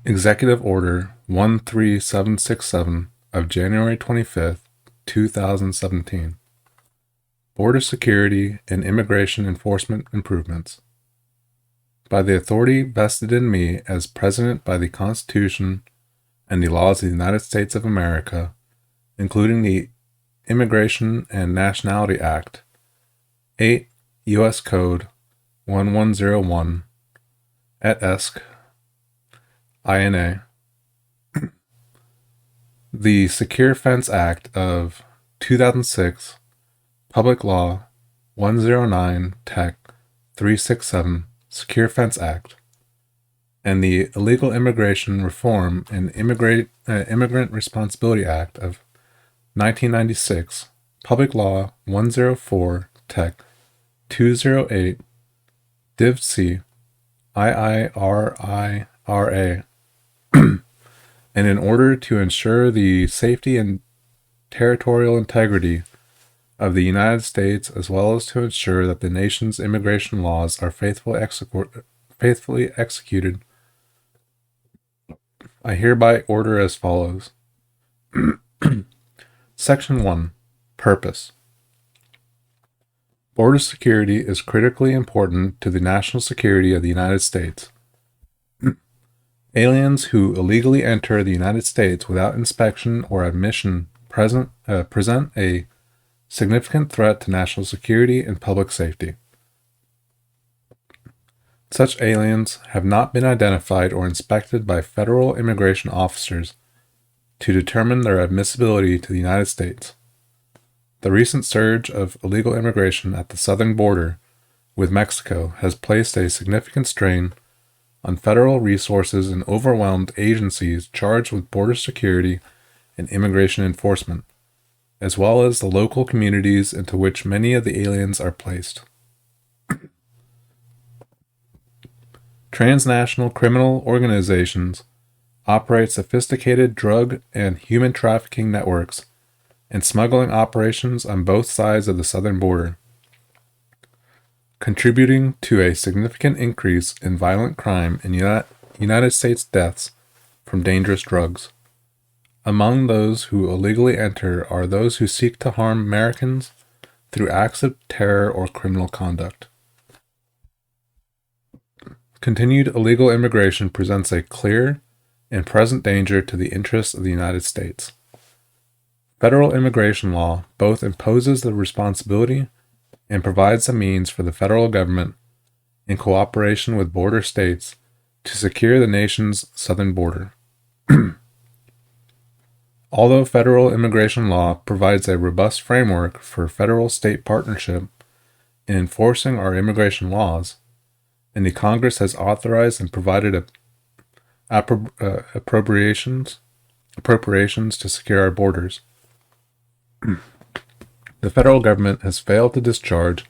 Executive Order 13767 of January 25th, 2017. Border Security and Immigration Enforcement Improvements. By the authority vested in me as President by the Constitution and the laws of the United States of America, including the Immigration and Nationality Act, 8 U.S. Code 1101, et esc. INA, the Secure Fence Act of 2006, Public Law 109 Tech 367, Secure Fence Act, and the Illegal Immigration Reform and Immigrant Responsibility Act of 1996, Public Law 104 Tech 208, Div C, IIRIRA, and in order to ensure the safety and territorial integrity of the United States, as well as to ensure that the nation's immigration laws are faithfully executed, I hereby order as follows. Section 1. Purpose. Border security is critically important to the national security of the United States. Aliens who illegally enter the United States without inspection or admission present a significant threat to national security and public safety. Such aliens have not been identified or inspected by federal immigration officers to determine their admissibility to the United States. The recent surge of illegal immigration at the southern border with Mexico has placed a significant strain on federal resources and overwhelmed agencies charged with border security and immigration enforcement, as well as the local communities into which many of the aliens are placed. Transnational criminal organizations operate sophisticated drug and human trafficking networks and smuggling operations on both sides of the southern border, contributing to a significant increase in violent crime and United States deaths from dangerous drugs. Among those who illegally enter are those who seek to harm Americans through acts of terror or criminal conduct. Continued illegal immigration presents a clear and present danger to the interests of the United States. Federal immigration law both imposes the responsibility and provides the means for the federal government, in cooperation with border states, to secure the nation's southern border. Although federal immigration law provides a robust framework for federal-state partnership in enforcing our immigration laws, and the Congress has authorized and provided appropriations to secure our borders, the federal government has failed to discharge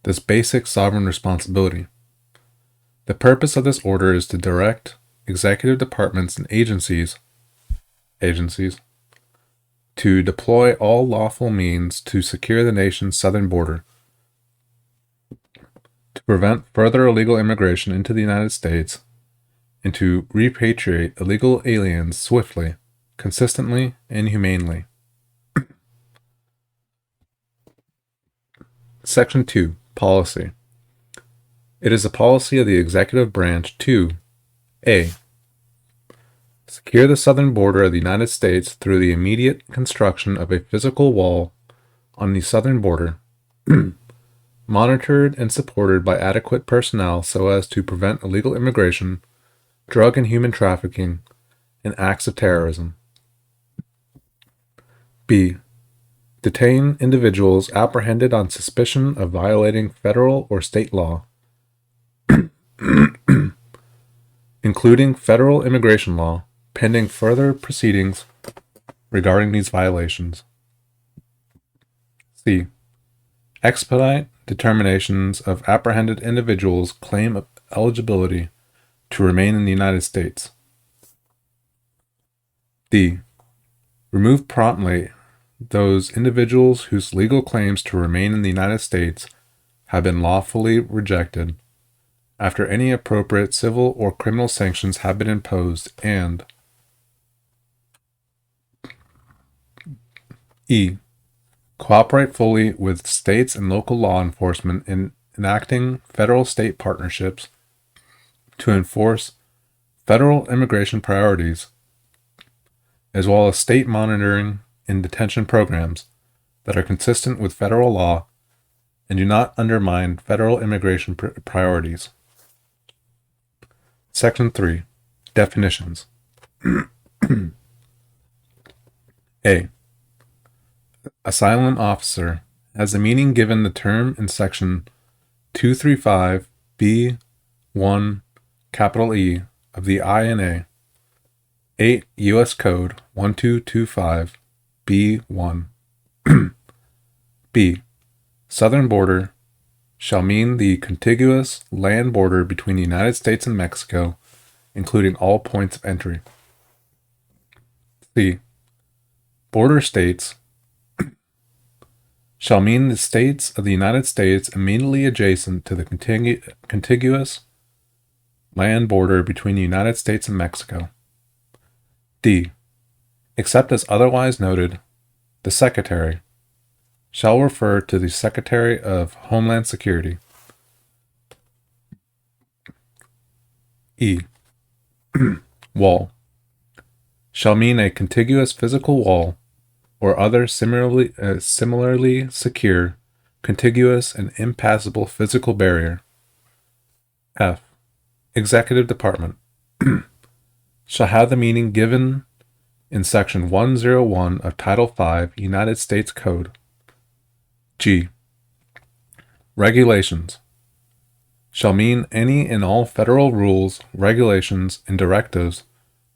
this basic sovereign responsibility. The purpose of this order is to direct executive departments and agencies to deploy all lawful means to secure the nation's southern border, to prevent further illegal immigration into the United States, and to repatriate illegal aliens swiftly, consistently, and humanely. Section 2. Policy. It is the policy of the executive branch to A. Secure the southern border of the United States through the immediate construction of a physical wall on the southern border, monitored and supported by adequate personnel so as to prevent illegal immigration, drug and human trafficking, and acts of terrorism. B. Detain individuals apprehended on suspicion of violating federal or state law, including federal immigration law, pending further proceedings regarding these violations. C. Expedite determinations of apprehended individuals' claim of eligibility to remain in the United States. D. Remove promptly those individuals whose legal claims to remain in the United States have been lawfully rejected, after any appropriate civil or criminal sanctions have been imposed, and E. Cooperate fully with states and local law enforcement in enacting federal-state partnerships to enforce federal immigration priorities, as well as state monitoring and detention programs that are consistent with federal law and do not undermine federal immigration priorities. Section 3. Definitions. A. Asylum officer has the meaning given the term in Section 235B1 capital E of the INA 8 U.S. Code 1225 B1. B. Southern border shall mean the contiguous land border between the United States and Mexico, including all points of entry. C. Border states shall mean the states of the United States immediately adjacent to the contiguous land border between the United States and Mexico. D. Except as otherwise noted, the Secretary shall refer to the Secretary of Homeland Security. E. Wall shall mean a contiguous physical wall or other similarly secure, contiguous, and impassable physical barrier. F. Executive Department shall have the meaning given in Section 101 of Title V United States Code. G. Regulations shall mean any and all federal rules, regulations, and directives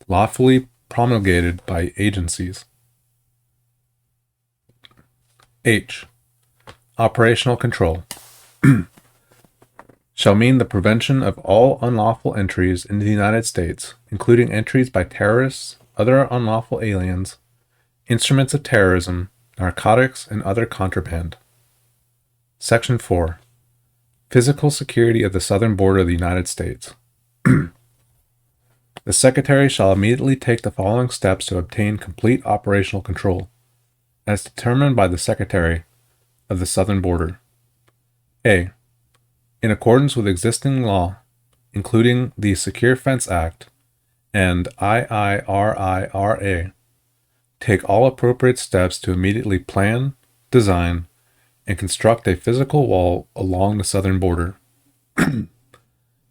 lawfully promulgated by agencies. H. Operational control shall mean the prevention of all unlawful entries into the United States, including entries by terrorists, other unlawful aliens, instruments of terrorism, narcotics, and other contraband. Section 4. Physical security of the southern border of the United States. The Secretary shall immediately take the following steps to obtain complete operational control, as determined by the Secretary of the southern border. A. In accordance with existing law, including the Secure Fence Act and IIRIRA, take all appropriate steps to immediately plan, design, and construct a physical wall along the southern border,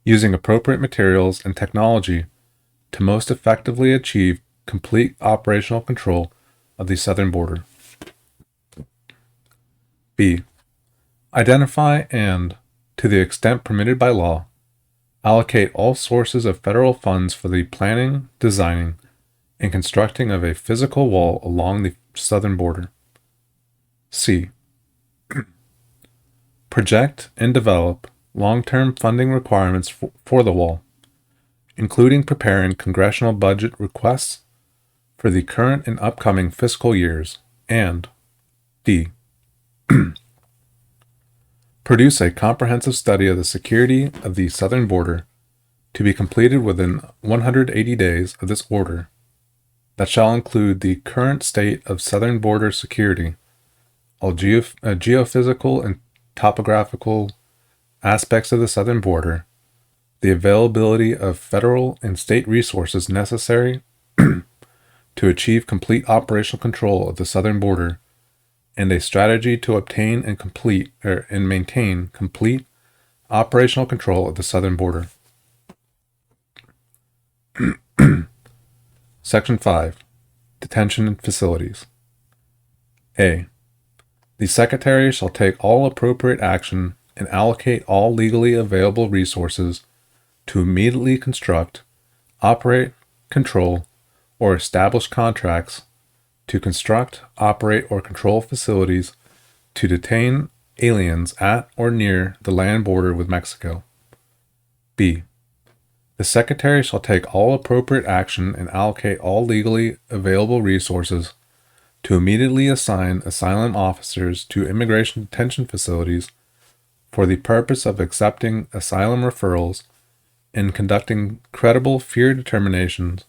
using appropriate materials and technology to most effectively achieve complete operational control of the southern border. B. Identify and, to the extent permitted by law, allocate all sources of federal funds for the planning, designing, and constructing of a physical wall along the southern border. C. Project and develop long-term funding requirements for the wall, including preparing congressional budget requests for the current and upcoming fiscal years, and D. Produce a comprehensive study of the security of the southern border to be completed within 180 days of this order that shall include the current state of southern border security, all geophysical and topographical aspects of the southern border, the availability of federal and state resources necessary to achieve complete operational control of the southern border, and a strategy to obtain and maintain complete operational control of the southern border. Section 5. Detention facilities. A. The Secretary shall take all appropriate action and allocate all legally available resources to immediately construct, operate, control, or establish contracts to construct, operate, or control facilities to detain aliens at or near the land border with Mexico. B. The Secretary shall take all appropriate action and allocate all legally available resources to immediately assign asylum officers to immigration detention facilities for the purpose of accepting asylum referrals and conducting credible fear determinations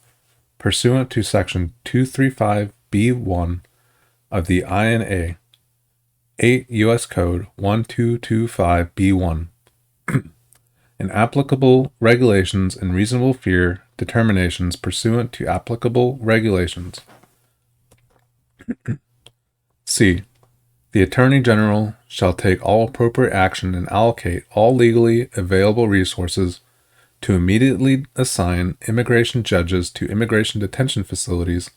pursuant to Section 235B1 of the INA 8 U.S. Code 1225B1 and applicable regulations and reasonable fear determinations pursuant to applicable regulations. C. The Attorney General shall take all appropriate action and allocate all legally available resources to immediately assign immigration judges to immigration detention facilities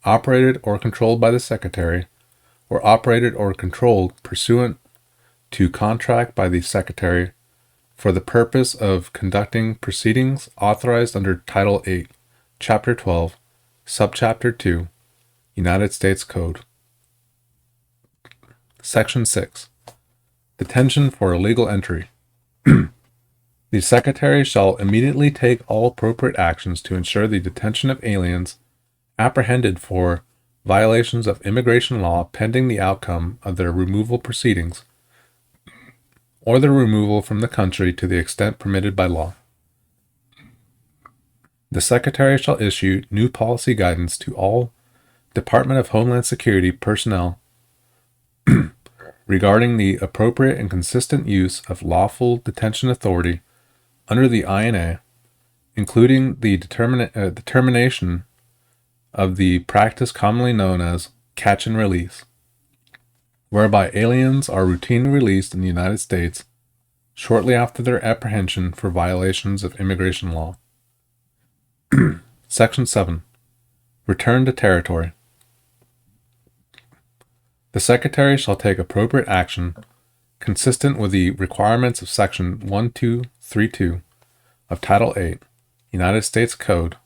operated or controlled by the Secretary, or operated or controlled pursuant to contract by the Secretary for the purpose of conducting proceedings authorized under Title 8, Chapter 12, Subchapter 2, United States Code. Section 6. Detention for illegal entry. The Secretary shall immediately take all appropriate actions to ensure the detention of aliens apprehended for violations of immigration law pending the outcome of their removal proceedings, or their removal from the country to the extent permitted by law. The Secretary shall issue new policy guidance to all Department of Homeland Security personnel regarding the appropriate and consistent use of lawful detention authority under the INA, including the determination of the practice commonly known as catch and release, whereby aliens are routinely released in the United States shortly after their apprehension for violations of immigration law. Section 7. Return to territory. The Secretary shall take appropriate action consistent with the requirements of Section 1232 of Title 8, United States Code,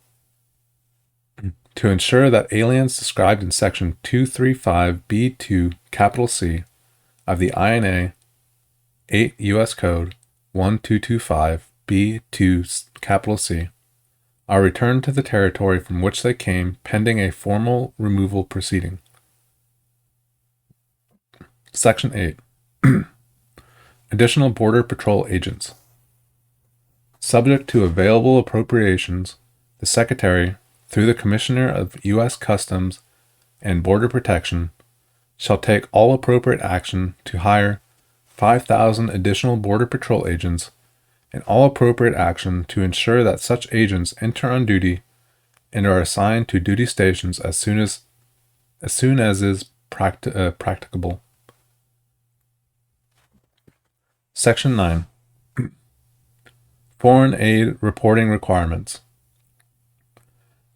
to ensure that aliens described in Section 235B2 capital C of the INA 8 U.S. Code 1225B2 capital C are returned to the territory from which they came pending a formal removal proceeding. Section 8. Additional Border Patrol agents. Subject to available appropriations, the Secretary, through the Commissioner of U.S. Customs and Border Protection, shall take all appropriate action to hire 5,000 additional Border Patrol agents and all appropriate action to ensure that such agents enter on duty and are assigned to duty stations as soon as is practicable. Section 9. Foreign aid reporting requirements.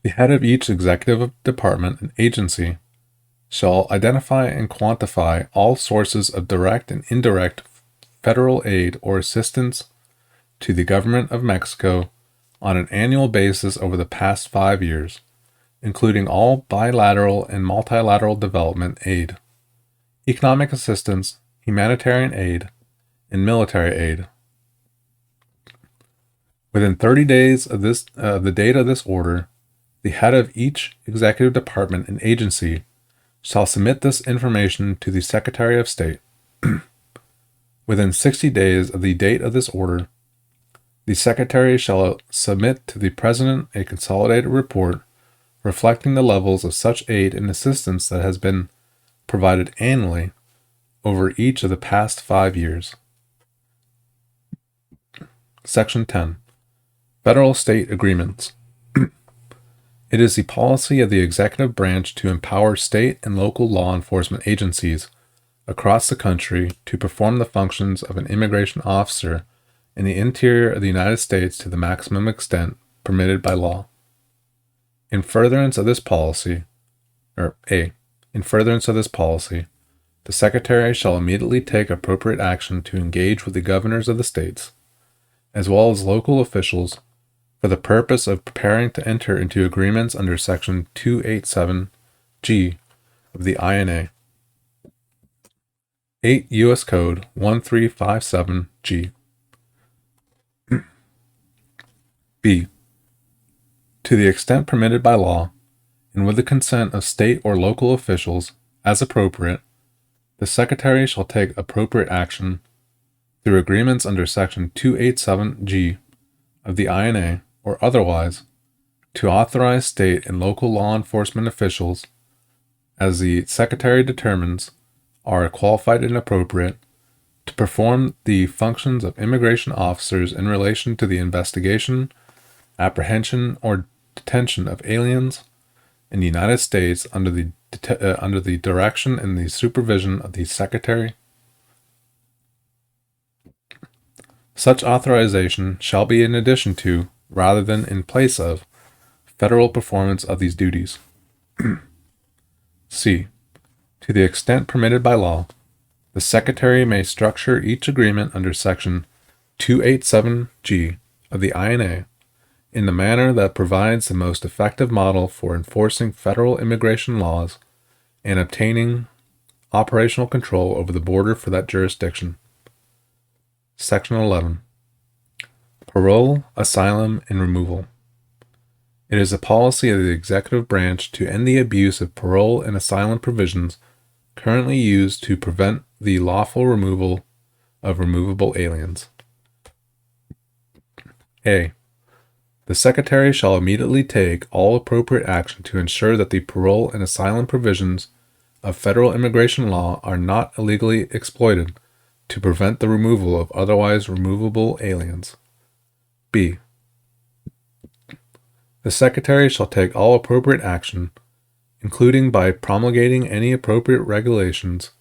The head of each executive department and agency shall identify and quantify all sources of direct and indirect federal aid or assistance to the government of Mexico on an annual basis over the past 5 years, including all bilateral and multilateral development aid, economic assistance, humanitarian aid, and military aid. Within 30 days of the date of this order, the head of each executive department and agency shall submit this information to the Secretary of State. Within 60 days of the date of this order, the Secretary shall submit to the President a consolidated report reflecting the levels of such aid and assistance that has been provided annually over each of the past 5 years. Section 10. Federal-State Agreements. It is the policy of the executive branch to empower state and local law enforcement agencies across the country to perform the functions of an immigration officer in the interior of the United States to the maximum extent permitted by law. In furtherance of this policy, the Secretary shall immediately take appropriate action to engage with the governors of the states, as well as local officials, for the purpose of preparing to enter into agreements under Section 287G of the INA 8 U.S. Code 1357G. B. To the extent permitted by law, and with the consent of state or local officials, as appropriate, the Secretary shall take appropriate action through agreements under Section 287G of the INA or otherwise, to authorize state and local law enforcement officials, as the Secretary determines are qualified and appropriate, to perform the functions of immigration officers in relation to the investigation, apprehension, or detention of aliens in the United States under the direction and the supervision of the Secretary. Such authorization shall be in addition to, rather than in place of, federal performance of these duties. C. To the extent permitted by law, the Secretary may structure each agreement under Section 287G of the INA in the manner that provides the most effective model for enforcing federal immigration laws and obtaining operational control over the border for that jurisdiction. Section 11. Parole, asylum, and removal. It is a policy of the executive branch to end the abuse of parole and asylum provisions currently used to prevent the lawful removal of removable aliens. A. The Secretary shall immediately take all appropriate action to ensure that the parole and asylum provisions of federal immigration law are not illegally exploited to prevent the removal of otherwise removable aliens. B. The Secretary shall take all appropriate action, including by promulgating any appropriate regulations,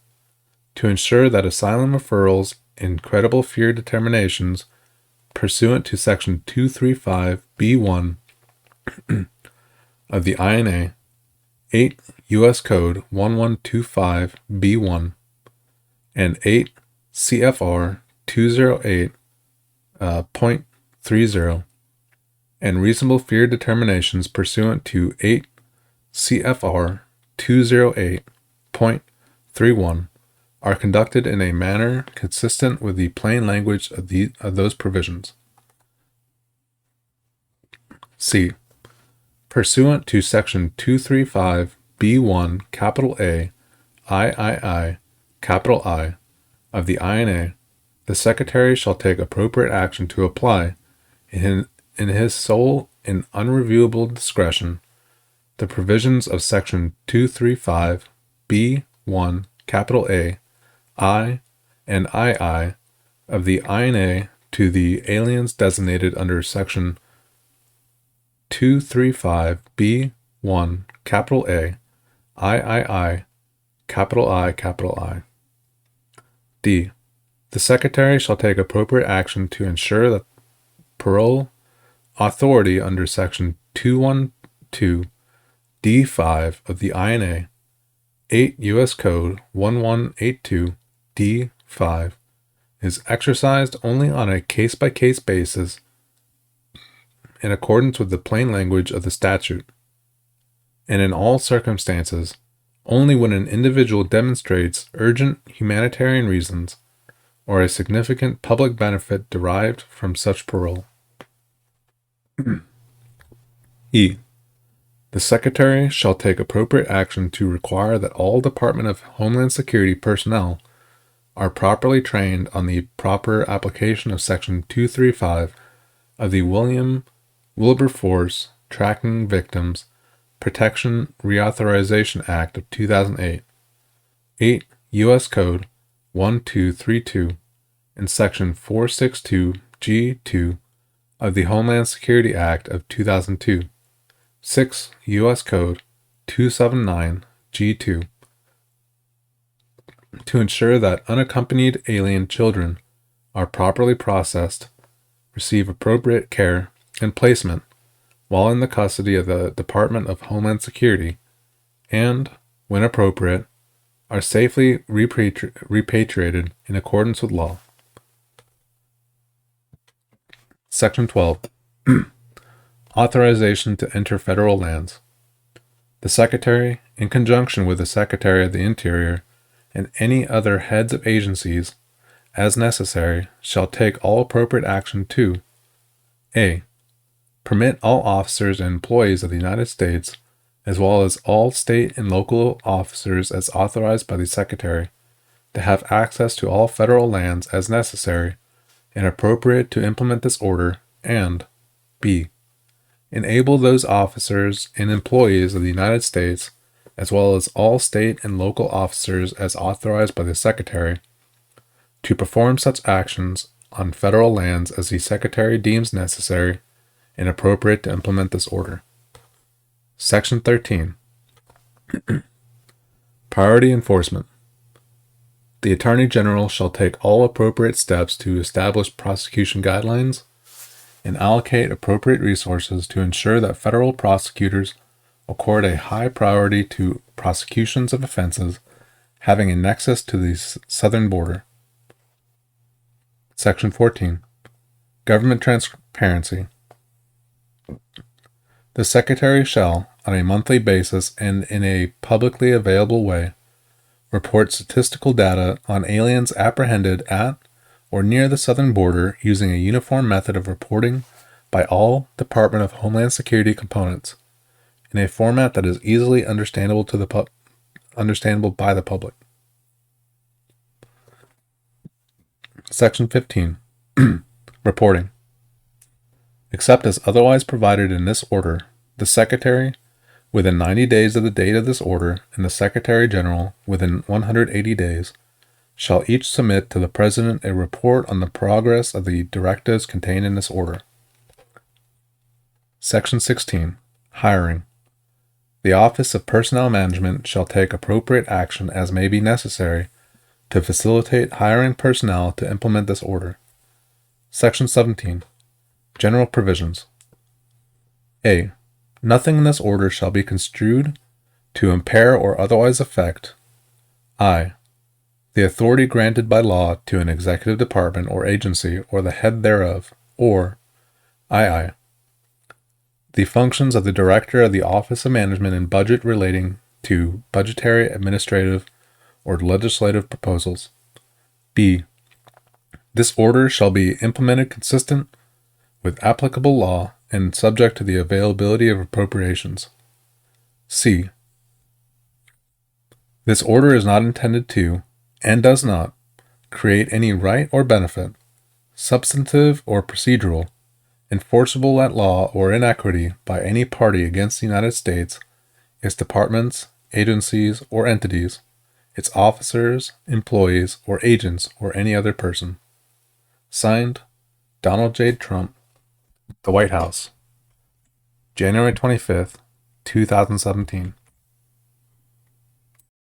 to ensure that asylum referrals and credible fear determinations pursuant to Section 235B1 of the INA, 8 U.S. Code 1125B1, and 8 CFR 208.30, and reasonable fear determinations pursuant to 8 CFR 208.31 are conducted in a manner consistent with the plain language of those provisions. C. Pursuant to Section 235B1 capital A, III, capital I of the INA, the Secretary shall take appropriate action to apply, in his sole and unreviewable discretion, the provisions of Section 235B1 capital A, I, and II of the INA to the aliens designated under Section 235B1 capital A, III, capital I, capital I. D. The Secretary shall take appropriate action to ensure that parole authority under Section 212D5 of the INA, 8 U.S. Code 1182D5 is exercised only on a case-by-case basis in accordance with the plain language of the statute, and in all circumstances only when an individual demonstrates urgent humanitarian reasons or a significant public benefit derived from such parole. E. The Secretary shall take appropriate action to require that all Department of Homeland Security personnel are properly trained on the proper application of Section 235 of the Wilberforce Tracking Victims Protection Reauthorization Act of 2008, 8 U.S. Code 1232, and Section 462G2 of the Homeland Security Act of 2002, 6 U.S. Code 279G2, to ensure that unaccompanied alien children are properly processed, receive appropriate care and placement while in the custody of the Department of Homeland Security, and, when appropriate, are safely repatriated in accordance with law. Section 12. Authorization to enter federal lands. The Secretary, in conjunction with the Secretary of the Interior and any other heads of agencies, as necessary, shall take all appropriate action to A. Permit all officers and employees of the United States, as well as all state and local officers as authorized by the Secretary, to have access to all federal lands as necessary and appropriate to implement this order, and B. Enable those officers and employees of the United States, as well as all state and local officers as authorized by the Secretary, to perform such actions on federal lands as the Secretary deems necessary and appropriate to implement this order. Section 13. Priority enforcement. The Attorney General shall take all appropriate steps to establish prosecution guidelines and allocate appropriate resources to ensure that federal prosecutors accord a high priority to prosecutions of offenses having a nexus to the southern border. Section 14. Government transparency. The Secretary shall, on a monthly basis and in a publicly available way, report statistical data on aliens apprehended at or near the southern border using a uniform method of reporting by all Department of Homeland Security components in a format that is easily understandable by the public. Section 15. Reporting. Except as otherwise provided in this order, the Secretary, within 90 days of the date of this order, and the Secretary General, within 180 days, shall each submit to the President a report on the progress of the directives contained in this order. Section 16. Hiring. The Office of Personnel Management shall take appropriate action as may be necessary to facilitate hiring personnel to implement this order. Section 17. General provisions. A. Nothing in this order shall be construed to impair or otherwise affect I. The authority granted by law to an executive department or agency or the head thereof, or II. The functions of the Director of the Office of Management and Budget relating to budgetary, administrative, or legislative proposals. B. This order shall be implemented consistent with applicable law and subject to the availability of appropriations. C. This order is not intended to, and does not, create any right or benefit, substantive or procedural, enforceable at law or in equity by any party against the United States, its departments, agencies, or entities, its officers, employees, or agents, or any other person. Signed, Donald J. Trump, The White House, January 25th, 2017.